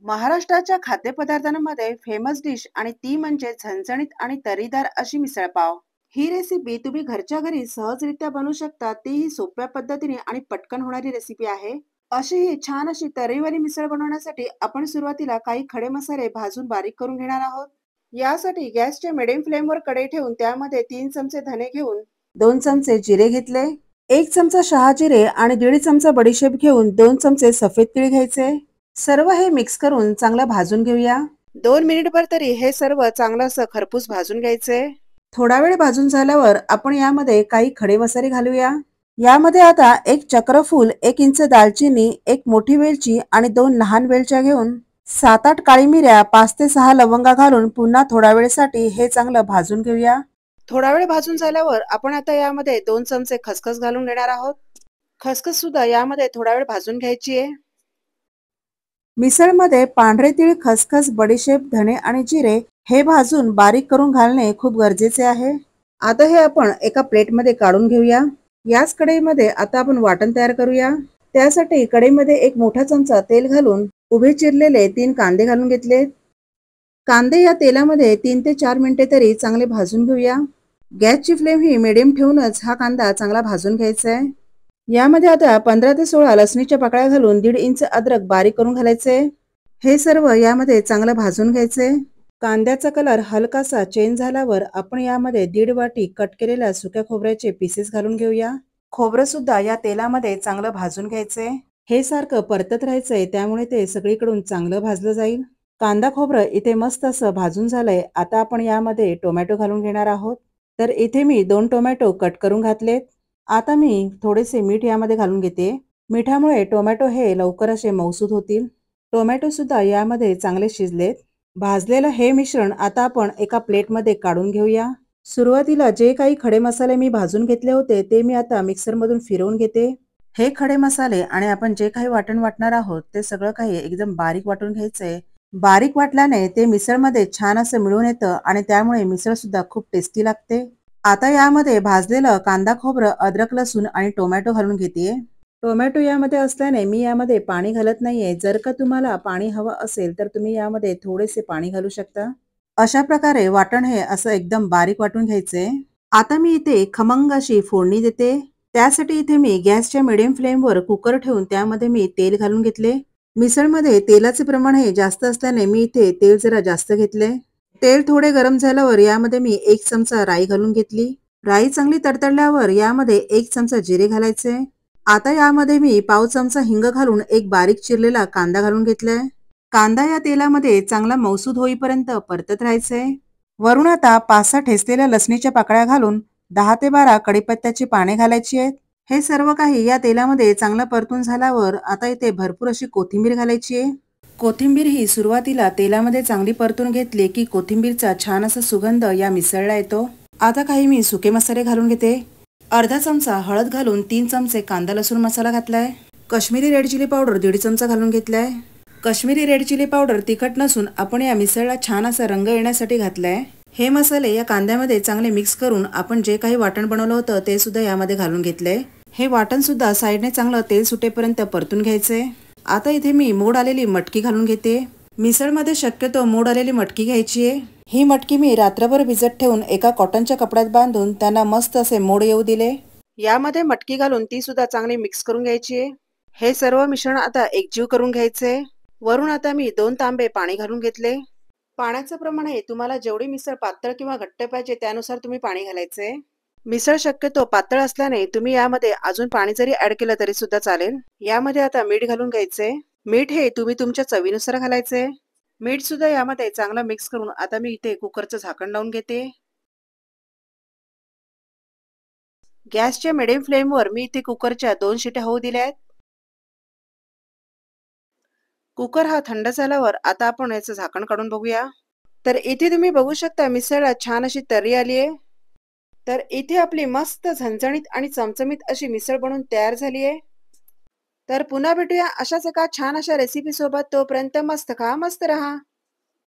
महाराष्ट्राच्या खाद्यपदार्थांमध्ये famous dish आणि ती म्हणजे झणझणीत आणि तर्रीदार अशी मिसळपाव. ही रेसिपी तुम्ही घरच्या घरी सहजरित्या बनवू शकता. तीही सोप्या पद्धतीने आणि पटकन होणारी रेसिपी आहे. अशी ही छान अशी तर्रीवाली मिसळ बनवण्यासाठी आपण सुरुवातीला काही खडे मसाले भाजून बारीक करून घेणार आहोत. यासाठी गॅसच्या मिडियम फ्लेमवर कढई ठेवून त्यामध्ये 3 चमचे धने घेऊन 2 चमचे जिरे घेतले, 1 चमचा शहा जिरे आणि 1.5 चमचा बडीशेप घेऊन 2 चमचे सफेद तीळ घ्यायचे. सर्व हे मिक्स करून चांगलं भाजून घेऊया. 2 मिनिटभर तरी हे सर्व चांगलं असं खरपूस भाजून घ्यायचे. थोडा वेळ भाजून झाल्यावर आपण यामध्ये काही खडे मसाले घालूया. यामध्ये आता 1 चक्रफूल, 1 इंच दालचिनी, 1 मोठी वेलची आणि 2 लहान वेलच्या घेऊन 7-8 काळी मिऱ्या, 5 ते 6 लवंगा घालून पुन्हा थोड्या वेळेसाठी हे चांगलं भाजून घेऊया. थोडा वेळ भाजून झाल्यावर आपण आता यामध्ये 2 चमचे खसखस घालून घेणार आहोत. खसखस सुद्धा यामध्ये थोडा वेळ भाजून घ्यायची आहे. मिसळमध्ये पांढरे तीळ, खसखस, बडीशेप, धने आणि जिरे हे भाजून बारीक करून घालणे खूप गरजेचे आहे. आता हे आपण एका प्लेटमध्ये काढून घेऊया. याच कढईमध्ये आता आपण वाटण तयार करूया. त्यासाठी कढईमध्ये 1 मोठा चमचा तेल घालून उभे चिरलेले 3 कांदे घालून घेतले. कांदे या तेलामध्ये 3 ते 4 मिनिटे तरी चांगले भाजून घेऊया. गॅसची फ्लेम ही मिडियम ठेवूनच हा कांदा चांगला भाजून घ्यायचा आहे. यामध्ये आता 15 ते 16 लसणीच्या पाकळ्या घालून 1.5 इंच अद्रक बारीक करून घालायचे. हे सर्व यामध्ये चांगलं भाजून घ्यायचे. कांद्याचा कलर हलकासा चेंज झाल्यावर आपण यामध्ये 1.5 वाटी कट केलेल्या सुक्या खोबऱ्याचे पीसेस घालून घेऊया. खोबरं सुद्धा या तेलामध्ये चांगलं भाजून घ्यायचे. हे सारखं परतत राहायचंय, त्यामुळे ते सगळीकडून चांगलं भाजलं जाईल. कांदा खोबरं इथे मस्त असं भाजून झालंय. आता आपण यामध्ये टोमॅटो घालून घेणार आहोत. तर इथे मी 2 टोमॅटो कट करून घातलेत. आता मी थोडेसे मीठ यामध्ये घालून घेते. मिठामुळे टोमॅटो हे लवकर असे मऊसूद होतील. टोमॅटो सुद्धा यामध्ये चांगले शिजलेत. भाजलेलं हे मिश्रण आता आपण एका प्लेटमध्ये काढून घेऊया. सुरुवातीला जे काही खडे मसाले मी भाजून घेतले होते ते मी आता मिक्सरमधून फिरवून घेते. हे खडे मसाले आणि आपण जे काही वाटण वाटणार आहोत ते सगळं काही एकदम बारीक वाटून घ्यायचंय. बारीक वाटल्याने ते मिसळमध्ये छान असं मिळून येतं आणि त्यामुळे मिसळ सुद्धा खूप टेस्टी लागते. आता यामध्ये भाजलेलं कांदा, खोबरं, अद्रक, लसूण आणि टोमॅटो घालून घेते. टोमॅटो यामध्ये असल्याने मी यामध्ये पाणी घालत नाहीये. जर का तुम्हाला पाणी हवं असेल तर तुम्ही यामध्ये थोडेसे पाणी घालू शकता. अशा प्रकारे वाटण हे असं एकदम बारीक वाटून घ्यायचे. आता मी इथे खमंग अशी फोडणी देते. त्यासाठी इथे मी गॅसच्या मिडियम फ्लेमवर कुकर ठेवून त्यामध्ये मी तेल घालून घेतले. मिसळमध्ये तेलाचे प्रमाण हे जास्त असल्याने मी इथे तेल जरा जास्त घेतले. तेल थोडे गरम झाल्यावर यामध्ये मी 1 चमचा राई घालून घेतली. राई चांगली तडतडल्यावर यामध्ये 1 चमचा जिरे घालायचे. आता यामध्ये मी पाव चमचा हिंग घालून एक बारीक चिरलेला कांदा घालून घेतलाय. कांदा या तेलामध्ये चांगला मऊसूद होईपर्यंत परतत राहायचंय. वरून आता 5-6 ठेचलेल्या लसणीच्या पाकळ्या घालून 10 ते 12 कढीपत्त्याची पाने घालायची आहेत. हे सर्व काही या तेलामध्ये चांगलं परतून झाल्यावर आता इथे भरपूर अशी कोथिंबीर घालायची आहे. कोथिंबीर ही सुरुवातीला तेलामध्ये चांगली परतून घेतली की कोथिंबीरचा छान असा सुगंध या मिसळला येतो. आता काही मी सुके मसाले घालून घेते. अर्धा चमचा हळद घालून 3 चमचे कांदा लसूण मसाला घातलाय. काश्मीरी रेड चिली पावडर 1.5 चमचा घालून घेतलाय. काश्मीरी रेड चिली पावडर तिखट नसून आपण या मिसळला छान असा रंग येण्यासाठी घातलाय. हे मसाले या कांद्यामध्ये चांगले मिक्स करून आपण जे काही वाटण बनवलं होतं ते सुद्धा यामध्ये घालून घेतलंय. हे वाटण सुद्धा साईडने चांगलं तेल सुटेपर्यंत परतून घ्यायचंय. आता इथे मी मोड आलेली मटकी घालून घेते. मिसळमध्ये शक्यतो मोड आलेली मटकी घ्यायची आहे. ही मटकी मी रात्रभर भिजत ठेवून एका कॉटनच्या कपड्यात बांधून त्यांना मस्त असे मोड येऊ दिले. यामध्ये मटकी घालून ती सुद्धा चांगली मिक्स करून घ्यायची आहे. हे सर्व मिश्रण आता एकजीव करून घ्यायचे. वरून आता मी 2 तांबे पाणी घालून घेतले. पाण्याचं प्रमाण हे तुम्हाला जेवढी मिसळ पातळ किंवा घट्ट पाहिजे त्यानुसार तुम्ही पाणी घालायचे. मिसळ शक्यतो पातळ असल्याने तुम्ही यामध्ये अजून पाणी जरी ऍड केलं तरी सुद्धा चालेल. यामध्ये आता मीठ घालून घ्यायचे. मीठ हे तुम्ही तुमच्या चवीनुसार घालायचे. मीठ सुद्धा यामध्ये चांगला मिक्स करून आता मी इथे कुकरचं झाकण लावून घेते. गॅसच्या मिडियम फ्लेमवर मी इथे कुकरच्या 2 शिट्या होऊ दिल्या आहेत. कुकर हा थंड झाल्यावर आता आपण याचं झाकण काढून बघूया. तर इथे तुम्ही बघू शकता मिसळला छान अशी तर्री आली आहे. तर इथे आपली मस्त झणझणीत आणि चमचमीत अशी मिसळ बनवून तयार झाली आहे. तर पुन्हा भेटूया अशाच एका छान अशा रेसिपी सोबत. तोपर्यंत मस्त खा, मस्त रहा.